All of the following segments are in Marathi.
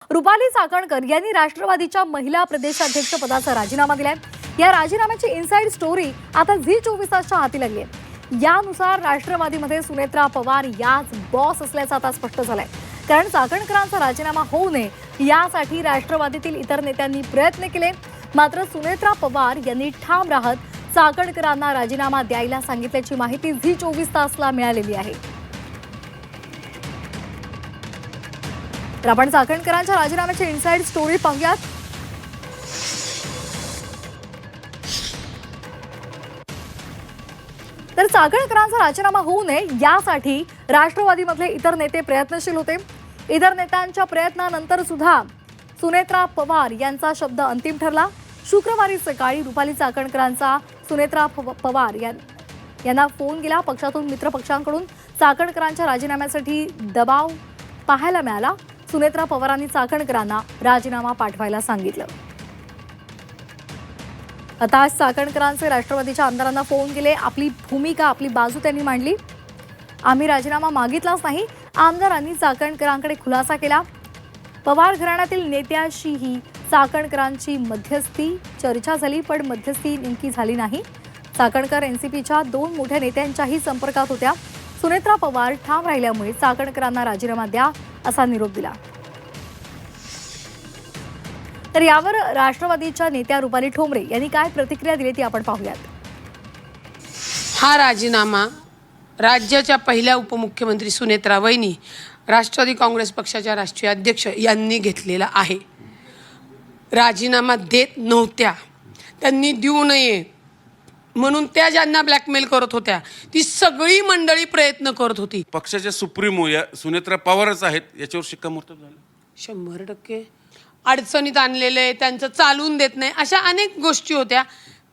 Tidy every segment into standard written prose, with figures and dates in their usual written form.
रुपाली चाकणकर यांनी राष्ट्रवादीच्या महिला प्रदेशाध्यक्ष पदाचा राजीनामा दिलाय। या राजीनाम्याची इनसाइड स्टोरी आता झी24 तासच्या हाती लागली आहे। यानुसार राष्ट्रवादीमध्ये सुनेत्रा पवार याच बॉस असल्याचं आता स्पष्ट झालंय। कारण चाकणकरांचा राजीनामा होऊ नये यासाठी राष्ट्रवादीतील इतर नेत्यांनी प्रयत्न केले, मात्र सुनेत्रा पवार यांनी ठाम राहत चाकणकरांना राजीनामा द्यायला सांगितल्याची माहिती झी24 तासला मिळालेली आहे। तर आपण चाकणकरांच्या राजीनाम्याची इनसाइड स्टोरी पाहूयात। तर चाकणकरांचा राजीनामा होऊ नये यासाठी राष्ट्रवादीमधले इतर नेते प्रयत्नशील होते। इतर नेत्यांच्या प्रयत्नानंतर सुद्धा सुनेत्रा पवार यांचा शब्द अंतिम ठरला। शुक्रवारी सकाळी रुपाली चाकणकरांचा सुनेत्रा पवार यांना फोन गेला। पक्षातून मित्रपक्षांकडून चाकणकरांच्या राजीनाम्यासाठी दबाव पाहायला मिळाला। सुनेत्रा पवारांनी चाकणकरांना राजीनामा पाठवायला सांगितलं। आता चाकणकरांचे राष्ट्रवादीच्या आमदारांना फोन गेले। आपली भूमिका, आपली बाजू त्यांनी मांडली। आम्ही राजीनामा मागितलाच नाही, आमदारांनी चाकणकरांकडे खुलासा केला। पवार घराण्यातील नेत्याशीही चाकणकरांची मध्यस्थी चर्चा झाली, पण मध्यस्थी नेमकी झाली नाही। चाकणकर एनसीपीच्या 2 मोठ्या नेत्यांच्याही संपर्कात होत्या। सुनेत्रा पवार ठाम राहिल्यामुळे चाकणकरांना राजीनामा द्या असा निरोप दिला। तर यावर राष्ट्रवादीच्या नेत्या रुपाली ठोंबरे यांनी काय प्रतिक्रिया दिली ती आपण पाहूयात। हा राजीनामा राज्याच्या पहिल्या उपमुख्यमंत्री सुनेत्रा वहिनी, राष्ट्रवादी काँग्रेस पक्षाच्या राष्ट्रीय अध्यक्ष यांनी घेतलेला आहे। राजीनामा देत नव्हत्या, त्यांनी देऊ नये म्हणून त्या ज्यांना ब्लॅकमेल करत होत्या ती सगळी मंडळी प्रयत्न करत होती। पक्षाच्या सुप्रीमो या सुनेत्रा पवारच आहेत, याच्यावर शिक्कामोर्तब झालं। 100% अडचणीत आणलेले, त्यांचं चालून देत नाही, अशा अनेक गोष्टी होत्या।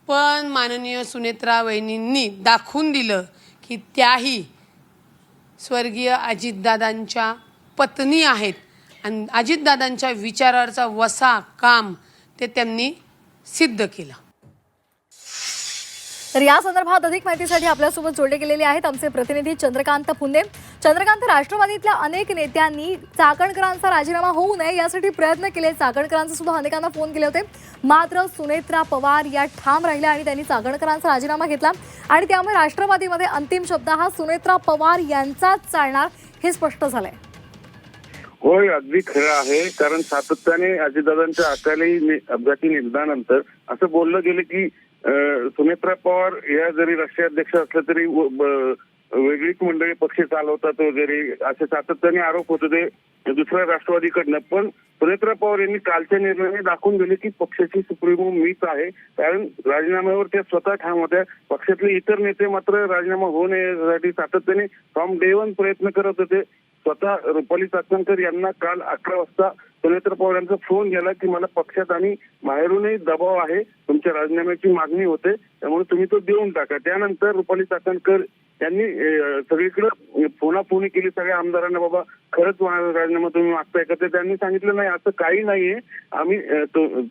पण माननीय सुनेत्रा वहिनींनी दाखवून दिलं की त्याही स्वर्गीय अजितदादांच्या पत्नी आहेत आणि अजितदादांच्या विचाराचा वसा काम ते त्यांनी सिद्ध केलं। तर या संदर्भात अधिक माहितीसाठी आपल्यासोबत जोडले गेलेले आहेत आमचे प्रतिनिधी चंद्रकांत फुंदे। चंद्रकांत, राष्ट्रवादीतल्या अनेक नेत्यांनी चाकणकरांचा राजीनामा होऊ नये यासाठी प्रयत्न केले। चाकणकरांचे सुद्धा अनेकांना फोन केले होते, मात्र सुनेत्रा पवार या ठाम राहिल्या आणि त्यांनी चाकणकरांचा राजीनामा घेतला आणि त्यामुळे राष्ट्रवादीमध्ये अंतिम शब्द हा सुनेत्रा पवार यांचाच चालणार हे स्पष्ट झालंय। होय, अगदी खरं आहे। कारण सातत्याने अजितदादांच्या अकाली अपघाती निधनानंतर असं बोललं गेलं की सुनेत्रा पवार या जरी राष्ट्रीय अध्यक्ष असल्या तरी वेगळीच मंडळी पक्ष चालवतात वगैरे असे सातत्याने आरोप होत होते दुसऱ्या राष्ट्रवादीकडनं। पण सुनेत्रा पवार यांनी कालच्या निर्णयाने दाखवून दिले की पक्षाची सुप्रीमो मीच आहे। कारण राजीनाम्यावर त्या स्वतः ठाम होत्या। पक्षातले इतर नेते मात्र राजीनामा होऊ नये यासाठी सातत्याने फ्रॉम डे 1 प्रयत्न करत होते। स्वतः रुपाली चाकणकर यांना काल 11 वाजता सुनेत्रा पवार यांचा फोन गेला की मला पक्षात आणि बाहेरूनही दबाव आहे, तुमच्या राजीनाम्याची मागणी होते, त्यामुळे तुम्ही तो देऊन टाका। त्यानंतर रुपाली चाकणकर यांनी सगळीकडे फोनाफोनी केली सगळ्या आमदारांना, बाबा खरंच राजीनामा तुम्ही मागताय का? तर त्यांनी सांगितलं नाही, असं काही नाहीये, आम्ही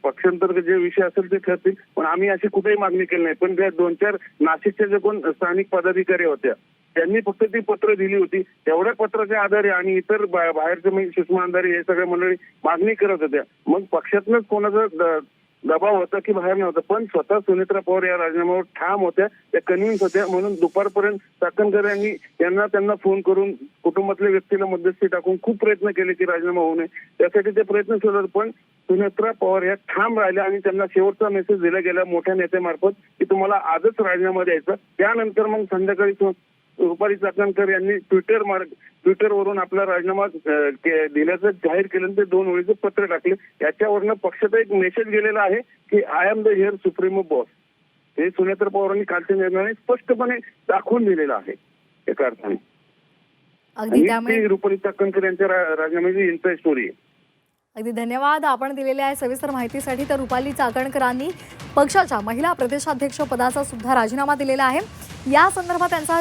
पक्षांतर्गत जे विषय असेल ते ठरतील, पण आम्ही अशी कुठेही मागणी केली नाही। पण त्या 2-4 नाशिकच्या जे कोण स्थानिक पदाधिकारी होत्या त्यांनी फक्त ती पत्र दिली होती, तेवढ्या पत्राच्या आधारे आणि इतर बाहेरचे सुषमा अंधारे हे सगळ्या मंडळी मागणी करत होत्या। मग पक्षातनंच कोणाचा दबाव होता की बाहेर नव्हता, पण स्वतः सुनेत्रा पवार या राजीनाम्यावर ठाम होत्या, त्या कन्व्हिन्स होत्या। म्हणून दुपारपर्यंत चाकणकर यांनी त्यांना फोन करून कुटुंबातल्या व्यक्तीला मध्यस्थी टाकून खूप प्रयत्न केले की राजीनामा होऊ नये, त्यासाठी ते प्रयत्न सुरू होते। पण सुनेत्रा पवार या ठाम राहिल्या आणि त्यांना शेवटचा मेसेज दिला गेला मोठ्या नेत्यामार्फत की तुम्हाला आजच राजीनामा द्यायचा। त्यानंतर मग संध्याकाळी रुपाली चाकणकर यांनी ट्विटरवरून आपला राजीनामा दिल्याचं जाहीर केलं, ते 2 ओळीचं पत्र टाकले। याच्यावरनं पक्षात एक मेसेज गेलेला आहे की I am the here supremo boss, हे सुनेत्रा पवारांनी कालच्या निर्णयाने स्पष्टपणे दाखवून दिलेलं आहे एका अर्थाने। अगदी त्यामुळे रुपाली चाकणकर यांच्या राजीनाम्याची इनसाइड स्टोरी आहे। अगदी धन्यवाद आपण दिलेल्या आहे सविस्तर माहितीसाठी। तर रुपाली चाकणकरांनी पक्षाच्या महिला प्रदेशाध्यक्ष पदाचा सुद्धा राजीनामा दिलेला आहे। या संदर्भात त्यांचा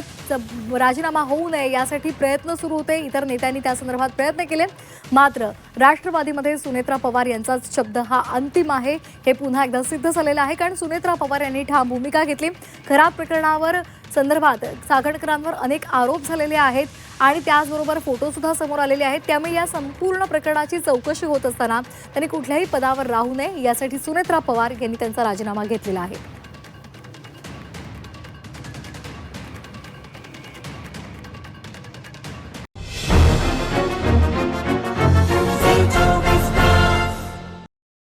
राजीनामा होऊ नये यासाठी प्रयत्न सुरू होते। इतर नेत्यांनी त्या संदर्भात प्रयत्न केले, मात्र राष्ट्रवादीमध्ये सुनेत्रा पवार यांचाच शब्द हा अंतिम आहे हे पुन्हा एकदा सिद्ध झालेलं आहे। कारण सुनेत्रा पवार यांनी ठाम भूमिका घेतली। खराब प्रकरणावर संदर्भात चाकणकरांवर अनेक आरोप झालेले आहेत आणि त्याचबरोबर फोटो सुद्धा समोर आलेले आहेत. त्यामुळे या संपूर्ण प्रकरणाची चौकशी होत असताना त्यांनी कुठल्याही पदावर राहू नये यासाठी सुनेत्रा पवार यांनी त्यांचा राजीनामा घेतलेला आहे.